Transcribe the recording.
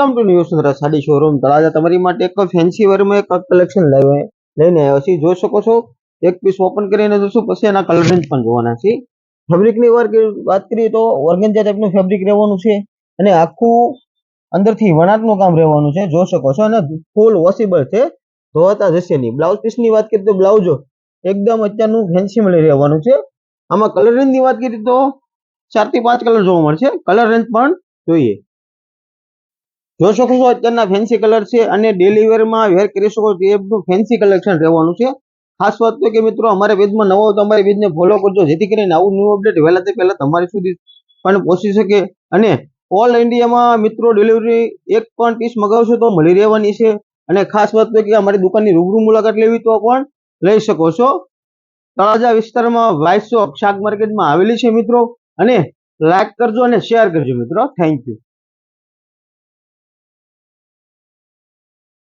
Welcome to new Sundara sari showroom Talaja તમારી માટે એક ફેન્સી વેરમાં એક કલેક્શન લઈને આવ્યો છે. જોઈ શકો છો, એક પીસ ઓપન કરીને જોશું, પછી એના કલર રેન્જ પણ જોવાના છે. ફેબ્રિકની વાત કરીએ તો ઓર્ગેન્જા ટાઈપનું ફેબ્રિક રહેવાનું છે અને આખું અંદરથી વણાટનું કામ રહેવાનું છે. જોઈ શકો છો અને ફૂલ વોશેબલ છે, ધોવાતા જશે નહીં. બ્લાઉઝ પીસની વાત કરીએ તો બ્લાઉઝ એકદમ અત્યારનું ફેન્સી મળી રહેવાનું છે. આમાં કલર રેન્જની વાત કરીએ તો 4 થી 5 કલર જોવા મળશે. કલર રેન્જ પણ જોઈએ. જોઈ શકો છો અત્યારના ફેન્સી કલર છે અને ડેલી વેરમાં વેર કરી શકો છો એવું ફેન્સી કલેક્શન રહેવાનું છે. ખાસ વાત તો કે મિત્રો, અમારા પેજમાં નવો હોય તો અમારી પેજને ફોલો કરજો, જેથી કરીને આવું ન્યૂ અપડેટ વહેલાથી પહેલા તમારી સુધી પણ પહોંચી શકે. અને ઓલ ઇન્ડિયામાં મિત્રો ડિલિવરી એક પણ પીસ મગાવશો તો મળી રહેવાની છે. અને ખાસ વાત તો કે અમારી દુકાનની રૂબરૂ મુલાકાત લેવી તો પણ લઈ શકો છો. તળાજા વિસ્તારમાં વાઇસ ચોક શાક માર્કેટમાં આવેલી છે મિત્રો. અને લાઈક કરજો અને શેર કરજો મિત્રો. Thank you.